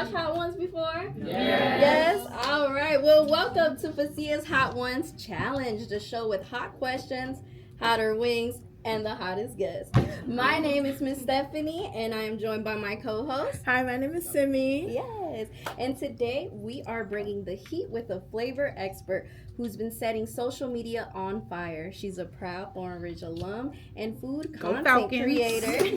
watched Hot Ones before? Yes? All right. Well, welcome to Fasia's Hot Ones Challenge, the show with hot questions, hotter wings, and the hottest guests. My name is Miss Stephanie, and I am joined by my co-host. Hi, my name is Simi. Yes. And today we are bringing the heat with a flavor expert who's been setting social media on fire. She's a proud Thornridge alum and food content creator.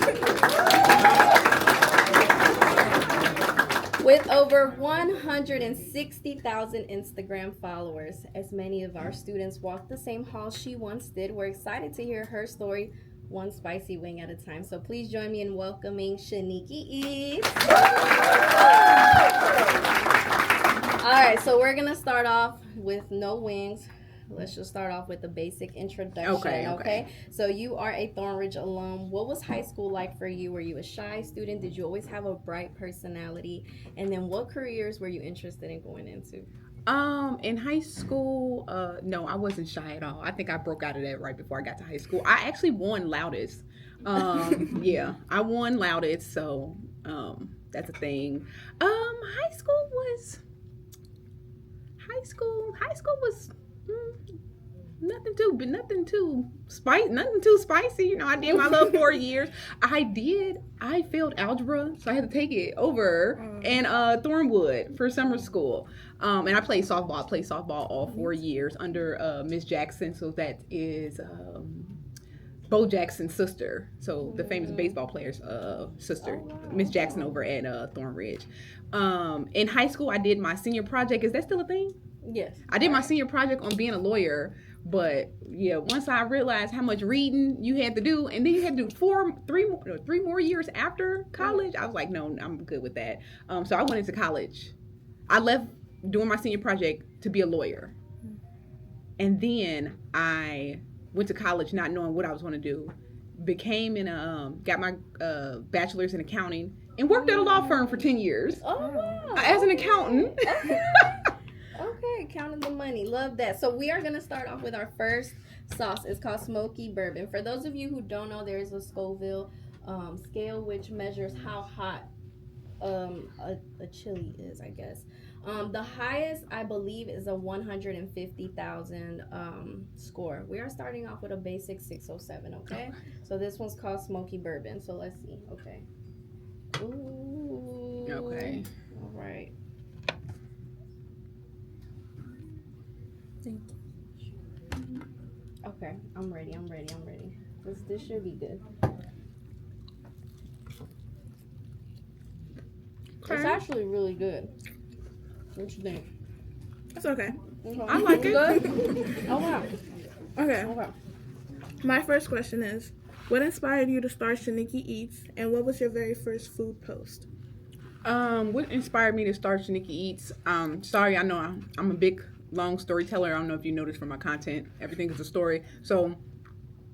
With over 160,000 Instagram followers. As many of our students walk the same halls she once did, we're excited to hear her story, one spicy wing at a time. So please join me in welcoming Shaniki Eats. All right, so we're going to start off with no wings. Let's just start off with a basic introduction, okay? So you are a Thornridge alum. What was high school like for you? Were you a shy student? Did you always have a bright personality? And then what careers were you interested in going into? In high school, no, I wasn't shy at all. I think I broke out of that right before I got to high school. I actually won loudest. Yeah, I won loudest, so that's a thing. High school was nothing too spicy. You know, I did my little 4 years. I failed algebra, so I had to take it over and Thornwood for summer school. And I played softball. I played softball all 4 years under Miss Jackson. So that is Bo Jackson's sister. So the famous baseball player's sister, Miss Jackson over at Thornridge. In high school, I did my senior project. Is that still a thing? Yes. I did my senior project on being a lawyer. But yeah, once I realized how much reading you had to do, and then you had to do three more years after college, I was like, no, I'm good with that. So I went into college. I left doing my senior project to be a lawyer, and then I went to college not knowing what I was going to do. Got my bachelor's in accounting, and worked at a law firm for 10 years. Oh, wow. As an accountant. Okay, counting the money. Love that. So we are going to start off with our first sauce. It's called Smoky Bourbon. For those of you who don't know, there is a Scoville scale which measures how hot a chili is, I guess. The highest, I believe, is a 150,000 score. We are starting off with a basic 607, okay? So this one's called Smoky Bourbon. So let's see. Okay. Ooh. Okay. All right. Okay, I'm ready. This should be good. Okay. It's actually really good. What you think? It's okay. I like it. Good? Oh, wow. Okay. My first question is, what inspired you to start Shaniki Eats, and what was your very first food post? What inspired me to start Shaniki Eats? Sorry, I know I'm a big long storyteller. I don't know if you noticed from my content, everything is a story. So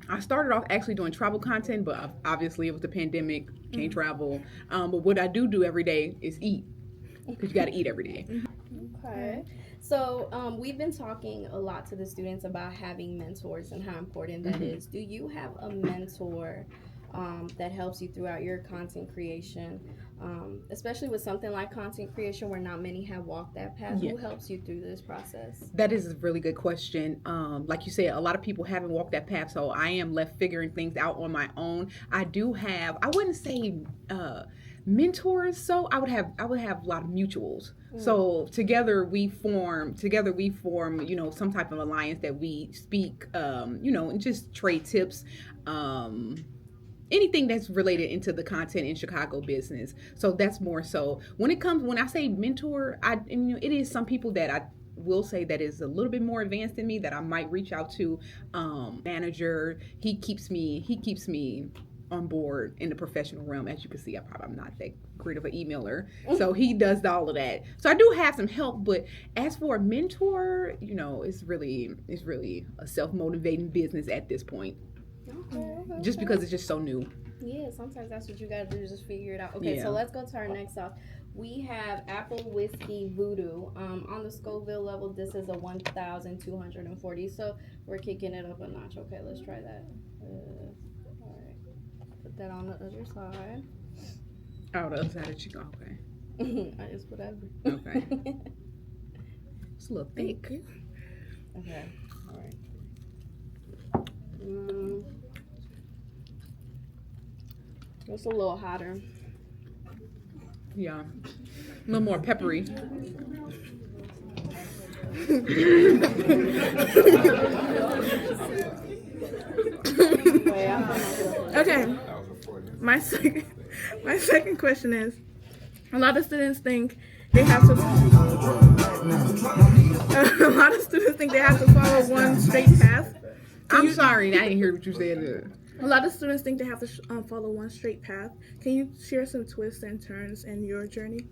I started off actually doing travel content, but obviously it was the pandemic, can't travel. But what I do every day is eat, because you got to eat every day. Okay. So we've been talking a lot to the students about having mentors and how important that is. Do you have a mentor that helps you throughout your content creation? Especially with something like content creation where not many have walked that path. Who helps you through this process? That is a really good question. Like you said, a lot of people haven't walked that path, so I am left figuring things out on my own. I wouldn't say mentors, so I would have a lot of mutuals. So together we form, you know, some type of alliance that we speak, you know, and just trade tips. Anything that's related into the content in Chicago business. So that's more so. When I say mentor, you know, it is some people that I will say that is a little bit more advanced than me that I might reach out to. Manager, he keeps me on board in the professional realm. As you can see, I'm not that great of an emailer, so he does all of that. So I do have some help, but as for a mentor, you know, it's really a self-motivating business at this point. Okay. Just because it's just so new. Yeah, sometimes that's what you gotta do, just figure it out. Okay, so let's go to our next sauce. We have apple whiskey voodoo. On the Scoville level, this is a 1,240. So we're kicking it up a notch. Okay, let's try that. All right, put that on the other side. Oh, the other side of chicken. Okay. It's whatever. Okay. It's a little thick. Okay. All right. It's a little hotter. Yeah. A little more peppery. Okay. My second question is, a lot of students think they have to a lot of students think they have to follow one straight path. I'm sorry, I didn't hear what you said. A lot of students think they have to follow one straight path. Can you share some twists and turns in your journey?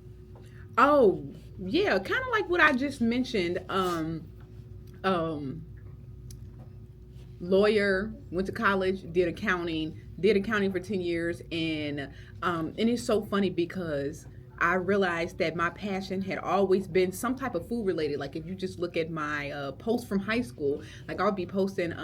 Oh, yeah, kind of like what I just mentioned. Lawyer, went to college, did accounting for 10 years, and it's so funny because I realized that my passion had always been some type of food related. Like if you just look at my posts from high school, like I'll be posting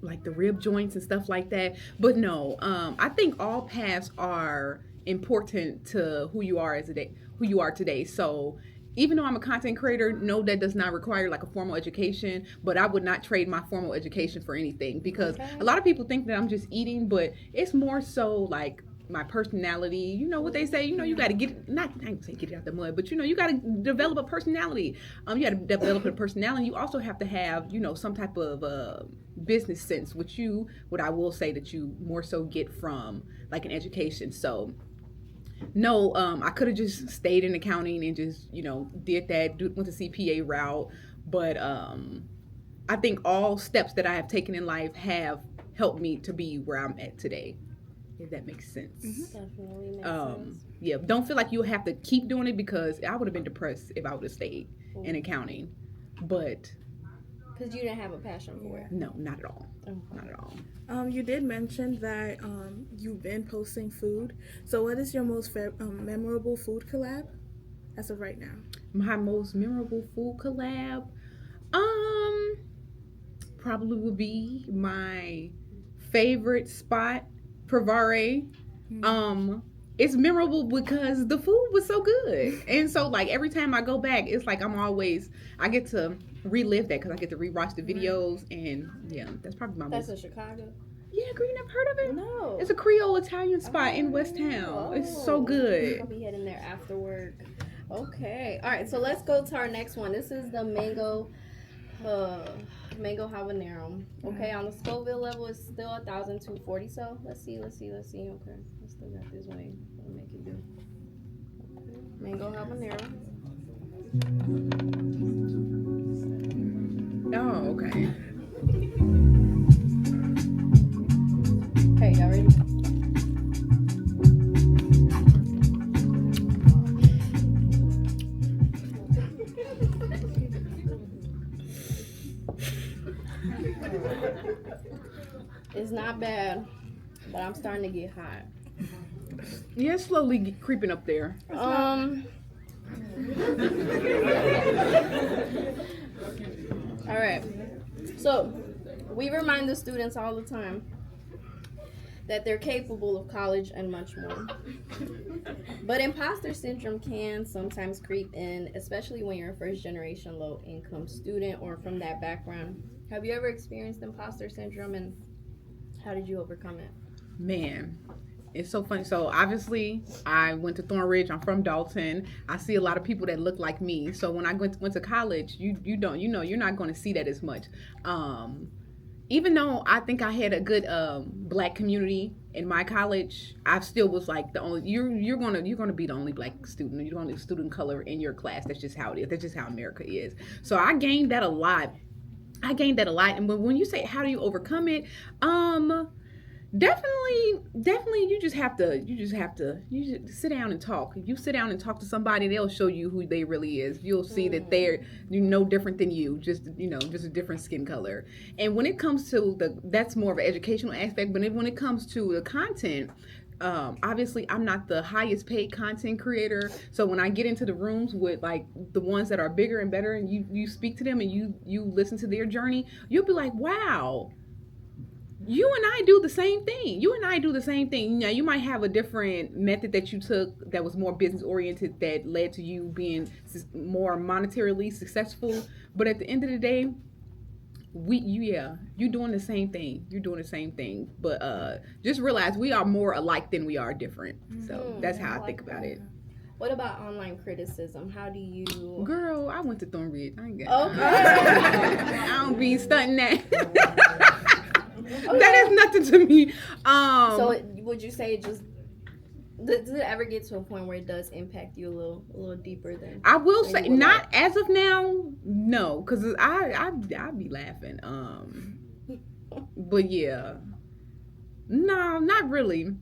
like the rib joints and stuff like that. But no, I think all paths are important to who you are today. So even though I'm a content creator, no, that does not require like a formal education, but I would not trade my formal education for anything, because a lot of people think that I'm just eating, but it's more so like my personality. You know what they say, you got to I ain't say get it out the mud, but you got to develop a personality. You got to develop a personality. You also have to have, some type of business sense, what I will say that you more so get from like an education. So no, I could have just stayed in accounting and just, did that, went the CPA route. But I think all steps that I have taken in life have helped me to be where I'm at today, if that makes sense. Definitely makes sense. Yeah, don't feel like you have to keep doing it, because I would have been depressed if I would have stayed in accounting. But because you didn't have a passion for it. no, not at all. Not at all. You did mention that you've been posting food. So what is your most memorable food collab as of right now? My most memorable food collab, probably would be my favorite spot, Pravare. It's memorable because the food was so good, and so like every time I go back, it's like I get to relive that because I get to rewatch the videos, and yeah, that's probably my That's in Chicago. Yeah, girl, you never heard of it? No. It's a Creole Italian spot in West Town. It's so good. I'll be heading there after work. Okay. All right, so let's go to our next one. This is the mango habanero. Okay, on the Scoville level, it's still 1,240. So let's see. Okay, I still got this way. I'll make it do. Okay. Mango habanero. Oh, okay. Okay, y'all ready? It's not bad, but I'm starting to get hot. Yeah, it's slowly creeping up there. All right. So, we remind the students all the time that they're capable of college and much more. But imposter syndrome can sometimes creep in, especially when you're a first generation low income student or from that background. Have you ever experienced imposter syndrome, and how did you overcome it? Man, it's so funny. So obviously I went to Thornridge. I'm from Dalton. I see a lot of people that look like me. So when I went to college, you're not going to see that as much. Even though I think I had a good black community in my college, I still was like the only. You're gonna be the only black student. You're the only student of color in your class. That's just how it is. That's just how America is. So I gained that a lot. And when you say how do you overcome it, definitely you just have to sit down and talk. If you sit down and talk to somebody, they'll show you who they really is. You'll see that they're no different than you, just a different skin color. And when it comes to that's more of an educational aspect, but when it comes to the content, obviously I'm not the highest paid content creator, so when I get into the rooms with like the ones that are bigger and better, and you speak to them and you listen to their journey, you'll be like, wow, you and I do the same thing. You and I do the same thing. Now, you might have a different method that you took that was more business oriented that led to you being more monetarily successful. But at the end of the day, you're doing the same thing. You're doing the same thing. But just realize we are more alike than we are different. So that's how I think about it. What about online criticism? How do you... Girl, I went to Thornbridge. I ain't got Okay. I don't be stunting that. That is nothing to me. So would you say it just... Does it ever get to a point where it does impact you a little deeper than... I will say, not like? as of now, no. Because I be laughing. But yeah. No, not really.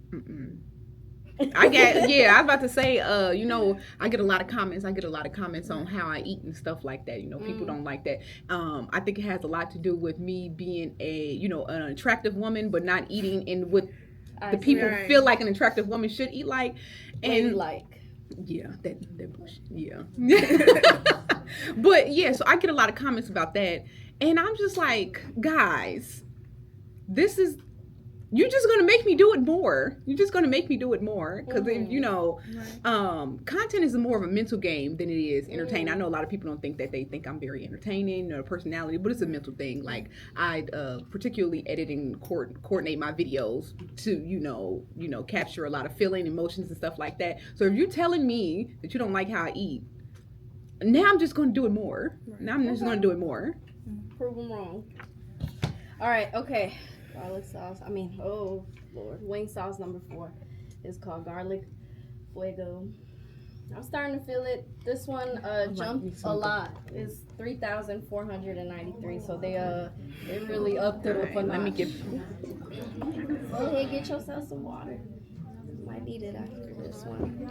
Mm-mm. I was about to say, I get a lot of comments. I get a lot of comments on how I eat and stuff like that. People don't like that. I think it has a lot to do with me being an attractive woman, but not eating in what the people feel like an attractive woman should eat like. And like. Yeah, that bullshit. Yeah. But yeah, so I get a lot of comments about that. And I'm just like, guys, you're just going to make me do it more. You're just going to make me do it more. Because, content is more of a mental game than it is entertaining. I know a lot of people don't think that they think I'm very entertaining or personality, but it's a mental thing. Like, I particularly edit and coordinate my videos to, capture a lot of feeling, emotions, and stuff like that. So if you're telling me that you don't like how I eat, now I'm just going to do it more. Now I'm just going to do it more. Prove them wrong. All right, okay. Garlic sauce. Oh Lord. Wing sauce number 4 is called garlic fuego. I'm starting to feel it. This one jumped a lot. It's 3,493. So they really upped it up a notch. Let me get. Go ahead, get yourself some water. Might need it after this one.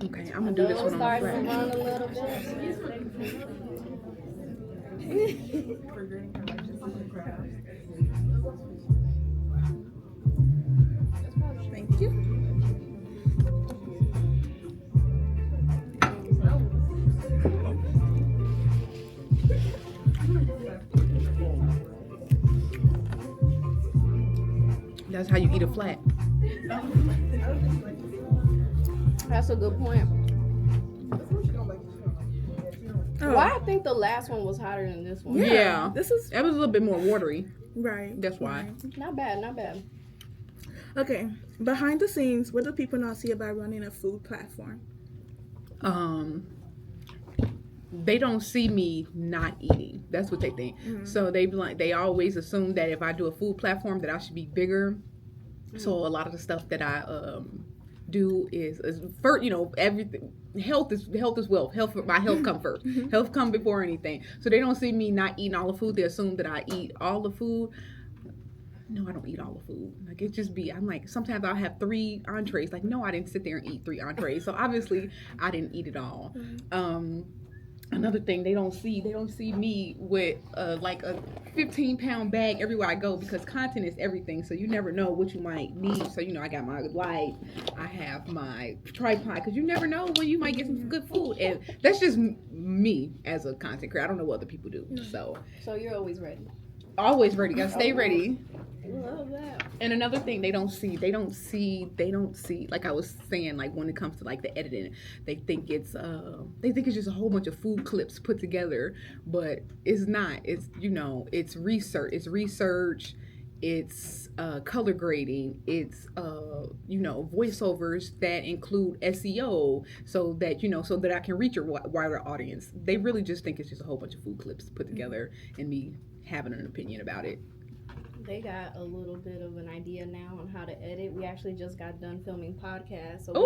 Okay, I'm gonna do this one on the Starting flat. to run a little bit. Thank you. That's how you eat a flat. That's a good point. Oh, Why I think the last one was hotter than this one. Yeah. That was a little bit more watery. right. That's why. Not bad. Okay, behind the scenes, what do people not see about running a food platform? They don't see me not eating. That's what they think. Mm-hmm. So they always assume that if I do a food platform that I should be bigger. Mm-hmm. So a lot of the stuff that I do is first, everything. Health is wealth. My health come first. Mm-hmm. Health come before anything. So they don't see me not eating all the food. They assume that I eat all the food. No, I don't eat all the food. Like, it just be, I'm like, sometimes I'll have 3 entrees. Like, no, I didn't sit there and eat 3 entrees. So obviously I didn't eat it all. Mm-hmm. Another thing, they don't see me with like a 15-pound bag everywhere I go, because content is everything. So you never know what you might need. So, I got my light, I have my tripod, because you never know when you might get some good food. And that's just me as a content creator. I don't know what other people do. So you're always ready. Always ready. Gotta stay ready. Love that. And another thing they don't see, like I was saying, like when it comes to like the editing, they think it's just a whole bunch of food clips put together, but it's not. It's it's research, it's color grading, it's voiceovers that include SEO, so that I can reach a wider audience. They really just think it's just a whole bunch of food clips put together and me having an opinion about it. They got a little bit of an idea now on how to edit. We actually just got done filming podcasts. So they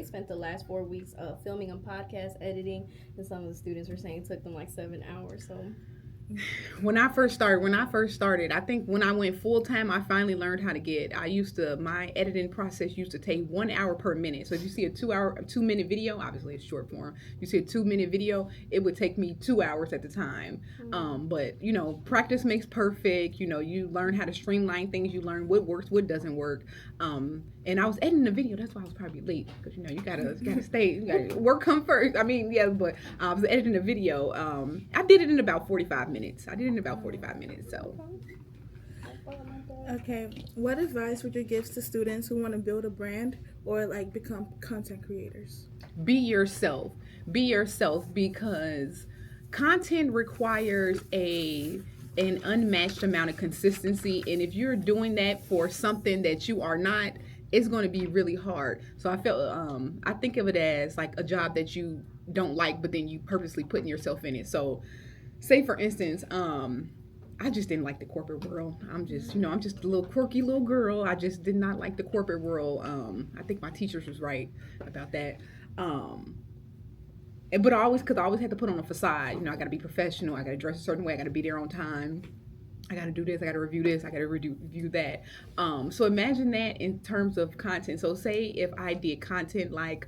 spent the last 4 weeks filming a podcast, editing, and some of the students were saying it took them like 7 hours. So When I first started, I think when I went full time, I finally learned how to my editing process used to take 1 hour per minute. So if you see a 2-minute video, obviously it's short form. You see a 2-minute video, it would take me 2 hours at the time. Mm-hmm. But practice makes perfect. You learn how to streamline things. You learn what works, what doesn't work. and I was editing the video. That's why I was probably late, because you gotta stay, you gotta work come first. I mean, yeah, but I was editing the video. I did it in about 45 minutes. So. Okay, what advice would you give to students who want to build a brand or like become content creators? Be yourself. Be yourself, because content requires an unmatched amount of consistency, and if you're doing that for something that you are not, it's going to be really hard. So I think of it as like a job that you don't like, but then you purposely putting yourself in it. So say for instance, I just didn't like the corporate world. I'm just a little quirky little girl. I just did not like the corporate world. I think my teachers was right about that. But I always had to put on a facade. I got to be professional. I got to dress a certain way. I got to be there on time. I got to do this. I got to review this. I got to review that. So imagine that in terms of content. So say if I did content like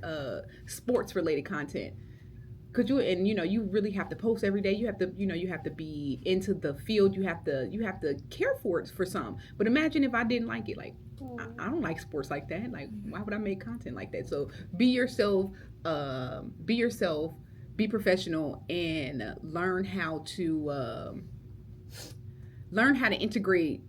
sports related content. Could you, and you really have to post every day. You have to be into the field. You have to care for it for some. But imagine if I didn't like it. Like, I don't like sports like that. Like, why would I make content like that? So be yourself, be professional, and learn how to integrate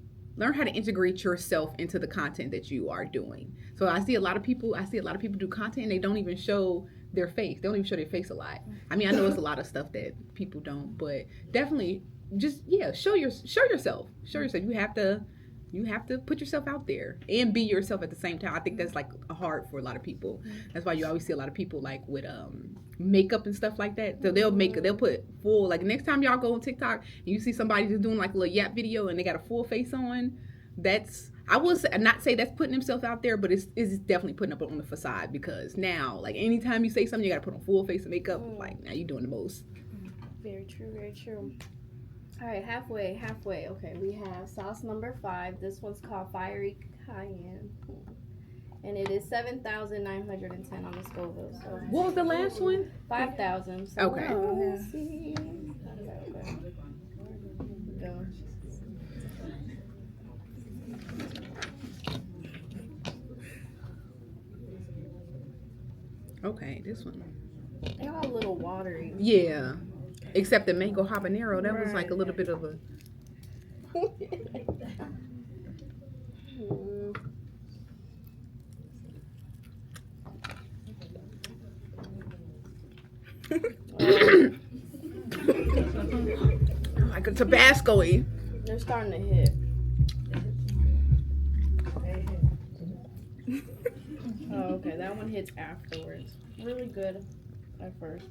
yourself into the content that you are doing. So I see a lot of people do content and they don't even show their face. They don't even show their face a lot. I mean, I know it's a lot of stuff that people don't, but definitely just show yourself. You have to put yourself out there and be yourself at the same time. I think that's like hard for a lot of people. That's why you always see a lot of people like with makeup and stuff like that. So they'll put full, like next time y'all go on TikTok and you see somebody just doing like a little yap video and they got a full face on, I will not say that's putting himself out there, but it's definitely putting up on the facade, because now, like, anytime you say something, you got to put on full face of makeup. Like, now you're doing the most. Very true, very true. All right, halfway. Okay, we have sauce number 5. This one's called Fiery Cayenne. And it is 7,910 on the Scoville. So what was the last one? 5,000. So okay. Let's see. Okay. Go. Okay, this one. They're all a little watery. Yeah. Except the mango habanero, that was like a little bit of a... like a Tabasco-y. They're starting to hit. Oh, okay. That one hits afterwards. Really good at first.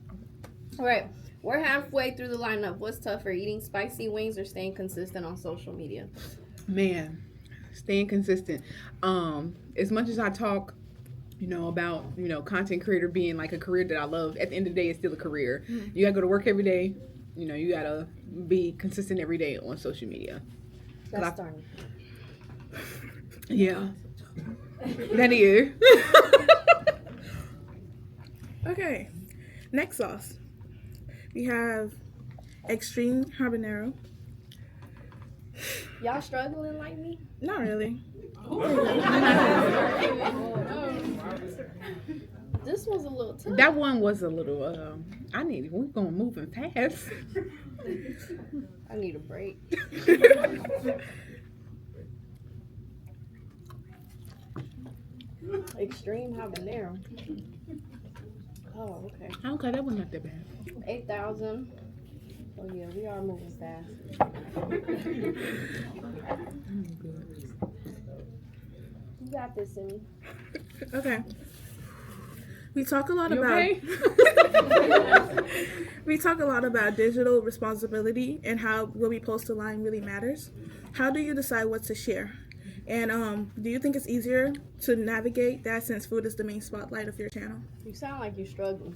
All right. We're halfway through the lineup. What's tougher, eating spicy wings or staying consistent on social media? Man, staying consistent. As much as I talk, about, content creator being like a career that I love, at the end of the day, it's still a career. You gotta go to work every day. You gotta be consistent every day on social media. That's starting. Yeah. That is. Okay, next sauce. We have extreme habanero. Y'all struggling like me? Not really. This was a little tough. That one was a little, we're going moving fast. I need a break. Extreme habanero. Oh, okay. Okay, that was not that bad. 8,000. Oh yeah, we are moving fast. You got this, Simmy. Okay. We talk a lot You about okay? we talk a lot about digital responsibility and how what we post online really matters. How do you decide what to share? And do you think it's easier to navigate that since food is the main spotlight of your channel? You sound like you're struggling.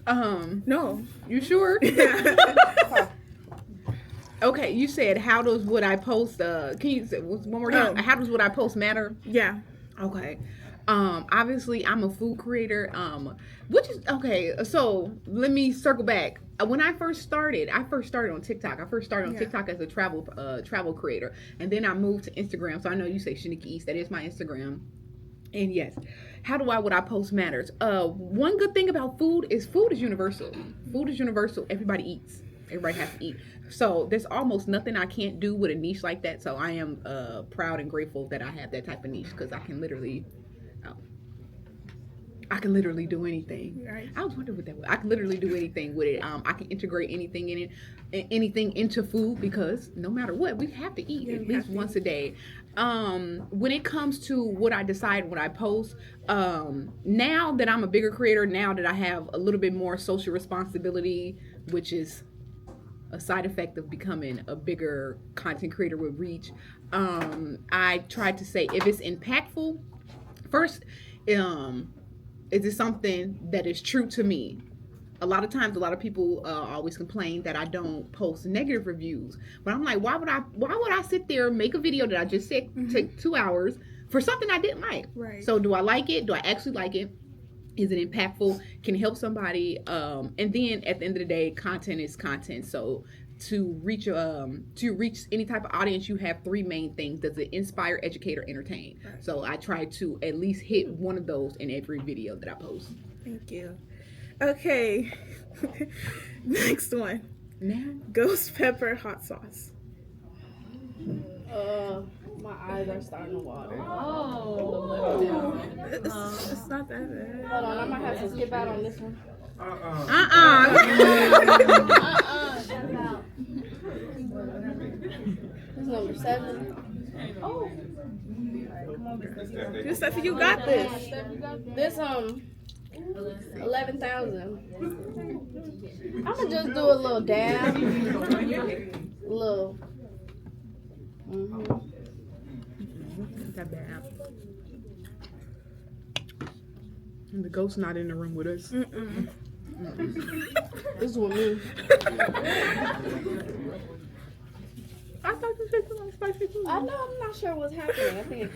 No. You sure? Yeah. Okay, you said how does what I post can you say one more time? How does what I post matter? Yeah. Okay. Obviously I'm a food creator. Which is okay, so let me circle back. When I first started on TikTok. I first started on TikTok as a travel creator, and then I moved to Instagram. So I know you say Shaniki East, that is my Instagram. And yes, what I post matters. One good thing about food is universal. Food is universal. Everybody eats. Everybody has to eat. So there's almost nothing I can't do with a niche like that. So I am proud and grateful that I have that type of niche, because I can literally do anything. Right. I was wondering what that was. I can literally do anything with it. I can integrate anything in it, anything into food, because no matter what, we have to eat at least once a day. When it comes to what I decide when I post, now that I'm a bigger creator, now that I have a little bit more social responsibility, which is a side effect of becoming a bigger content creator with reach, I try to say, if it's impactful, first, is it something that is true to me? A lot of times, a lot of people always complain that I don't post negative reviews. But I'm like, why would I sit there and make a video that I just said take 2 hours for something I didn't like? Right. So do I like it? Do I actually like it? Is it impactful? Can it help somebody? And then at the end of the day, content is content. So to reach any type of audience, you have three main things: does it inspire, educate, or entertain? Right. So I try to at least hit one of those in every video that I post. Thank you. Okay. Next one. Now, ghost pepper hot sauce. My eyes are starting to water. It's not that bad. Hold on, I might have to skip out on this one. This is number 7. Oh. Good stuff. You got this. This 11,000. I'm gonna just do a little dab. Little. that bad. And the ghost's not in the room with us. This is with me. I thought you said something spicy food. I know, I'm not sure what's happening. I think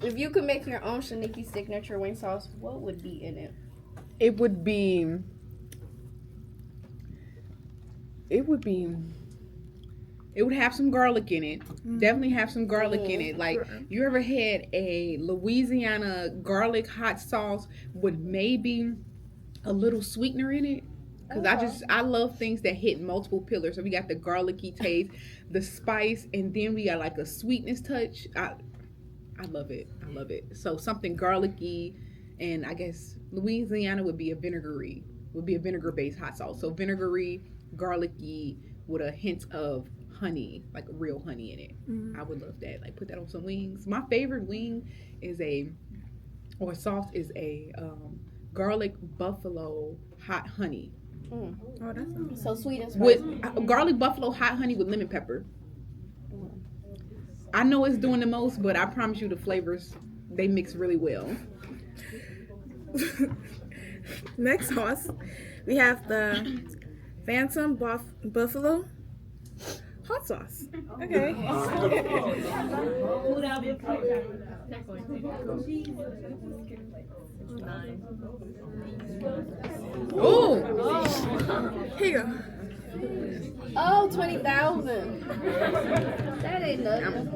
if you could make your own Shaniki signature wing sauce, what would be in it? It would have some garlic in it. Definitely have some garlic in it. Like, you ever had a Louisiana garlic hot sauce with maybe a little sweetener in it? Because I love things that hit multiple pillars. So we got the garlicky taste, the spice, and then we got like a sweetness touch. I love it. I love it. So something garlicky, and I guess Louisiana would be a vinegar-based hot sauce. So vinegary, garlicky, with a hint of honey, like real honey in it. I would love that. Like, put that on some wings. My favorite wing sauce is a garlic buffalo hot honey. Oh, that's so sweet and spicy. With garlic buffalo hot honey with lemon pepper. I know it's doing the most, but I promise you the flavors, they mix really well. Next sauce, we have the Phantom Buffalo hot sauce. Okay. Oh, here you go. Oh, 20,000. That ain't nothing.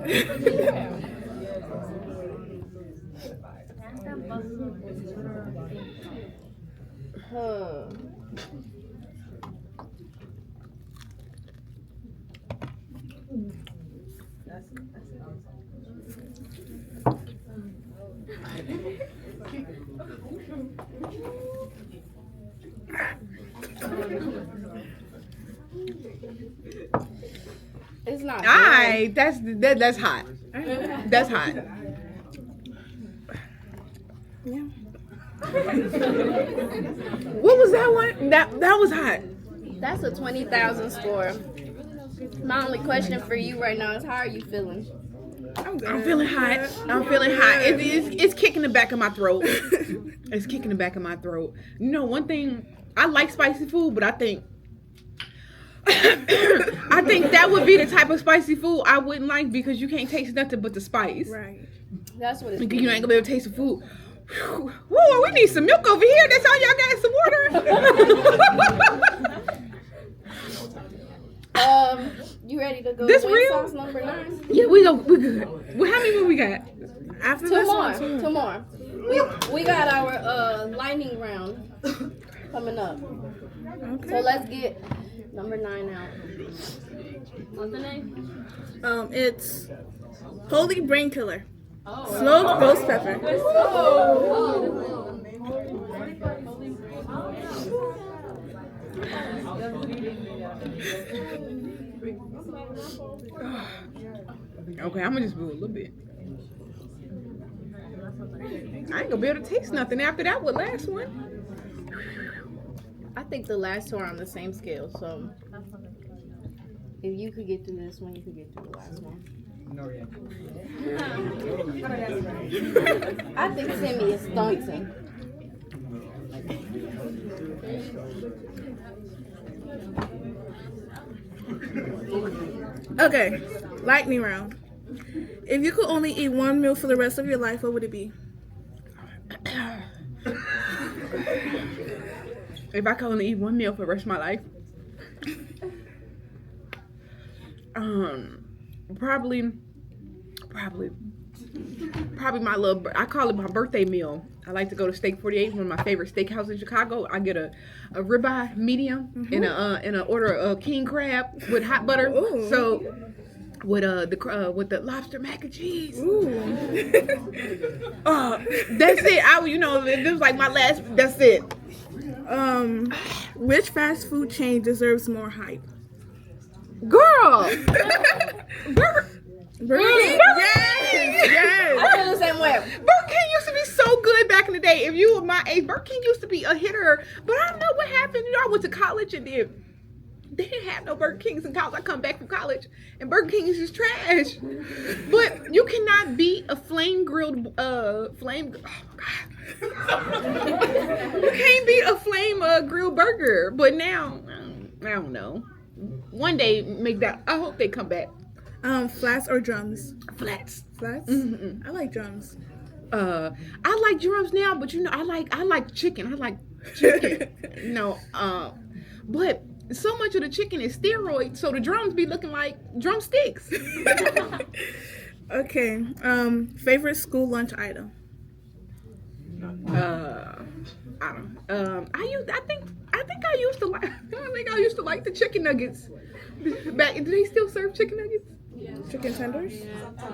It's not good. alright, that's hot. That's hot. Yeah. What was that one? That was hot. That's a 20,000 score. My only question for you right now is, how are you feeling? I'm good. I'm feeling hot. It's kicking the back of my throat. It's kicking the back of my throat. You know, one thing, I like spicy food, but I think that would be the type of spicy food I wouldn't like, because you can't taste nothing but the spice. Right. That's what it's You ain't gonna be able to taste the food. Whoa, we need some milk over here. That's all y'all got, some water. You ready to go This to wing real? sauce number 9? Yeah, we're good. Well, how many more we got? After Two this more. one, Two more. We got our lightning round coming up. Okay. So let's get number 9 out. What's the name? It's Holy Brain Killer. Smoked ghost pepper. Okay, I'm gonna just move a little bit. I ain't gonna be able to taste nothing after that one last one. I think the last two are on the same scale. So if you could get through this one, you could get through the last one. I think Timmy is stunting. Okay, lightning round. If you could only eat one meal for the rest of your life, what would it be? If I could only eat one meal for the rest of my life, probably my little. I call it my birthday meal. I like to go to Steak 48, one of my favorite steakhouses in Chicago. I get a ribeye medium and a order a king crab with hot butter. Ooh. So with the lobster mac and cheese. Ooh. That's it. This was like my last. That's it. Which fast food chain deserves more hype? Girl. Burger King? Yes. I feel the same way. Burger King used to be so good back in the day. If you were my age, Burger King used to be a hitter. But I don't know what happened. I went to college and they didn't have no Burger Kings in college. I come back from college and Burger King is just trash. But you cannot beat a flame grilled oh my God. You can't beat a flame grilled burger. But now, I don't know. One day make that. I hope they come back. Flats or drums? Flats. Flats? Mm-hmm. I like drums. I like drums now, but I like chicken. I like chicken. But so much of the chicken is steroids, so the drums be looking like drumsticks. Okay. Favorite school lunch item? I don't. I think I used to like. I think I used to like the chicken nuggets. Back, do they still serve chicken nuggets? Chicken tenders?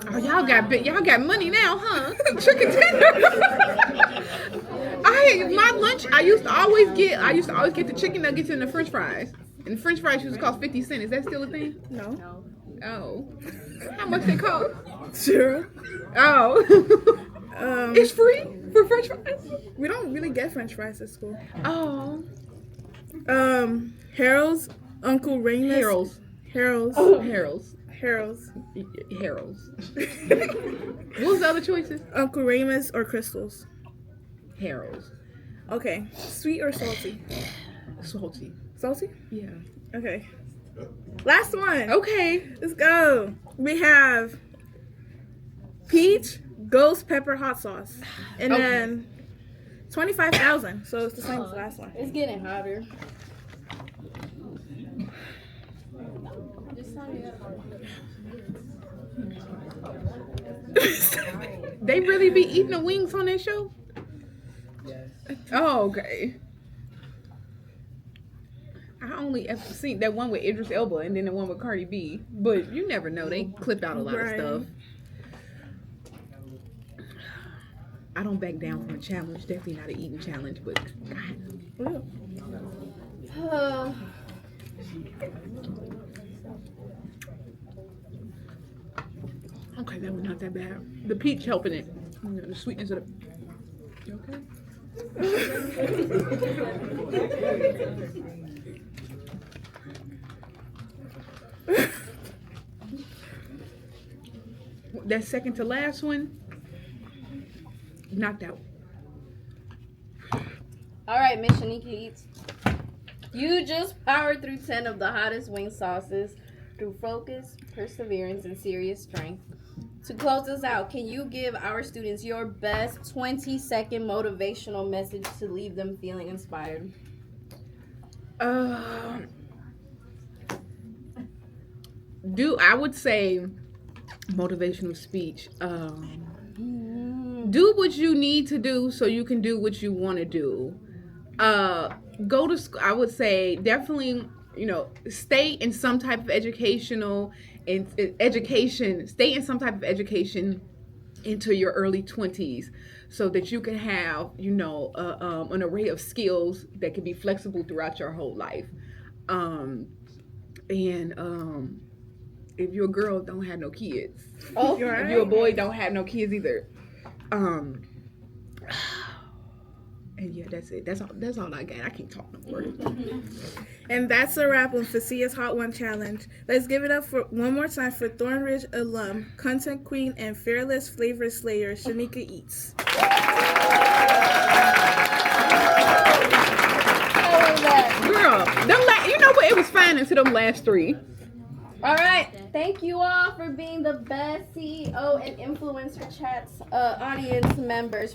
Oh, y'all got money now, huh? Chicken tenders. My lunch. I used to always get the chicken nuggets and the French fries. And the French fries used to cost 50 cents. Is that still a thing? No. Oh, how much they cost? Sure. Oh, it's free for French fries. We don't really get French fries at school. Oh, Harold's, Uncle Ramus. Harold's. Harold's. What was the other choices? Uncle Ramus or Crystal's? Harold's. Okay. Sweet or salty? Salty. Salty? Yeah. Okay. Last one. Okay. Let's go. We have peach, ghost pepper hot sauce. And then 25,000. So it's the same as the last one. It's getting hotter. They really be eating the wings on that show? Yes. Oh, okay. I only ever seen that one with Idris Elba and then the one with Cardi B. But you never know. They clip out a lot of stuff. I don't back down from a challenge. Definitely not an eating challenge, but okay, that was not that bad. The peach helping it. The sweetness of the. You okay? That second to last one, knocked out. All right, Miss Shanika Eats. You just powered through 10 of the hottest wing sauces through focus, perseverance, and serious strength. To close us out, can you give our students your best 20-second motivational message to leave them feeling inspired? I would say motivational speech. do what you need to do so you can do what you want to do. Go to school. I would say definitely, stay in some type of education. Stay in some type of education into your early 20s, so that you can have, an array of skills that can be flexible throughout your whole life. If you're a girl, don't have no kids. Oh, If you're a boy, don't have no kids either. And yeah, that's it. That's all I got. I can't talk no more. And that's a wrap on Fasia's Hot One Challenge. Let's give it up for one more time for Thornridge alum, content queen, and fearless flavor slayer, Shanika Eats. Girl, you know what? It was fine until them last three. All right. Thank you all for being the best CEO and Influencer Chats audience members.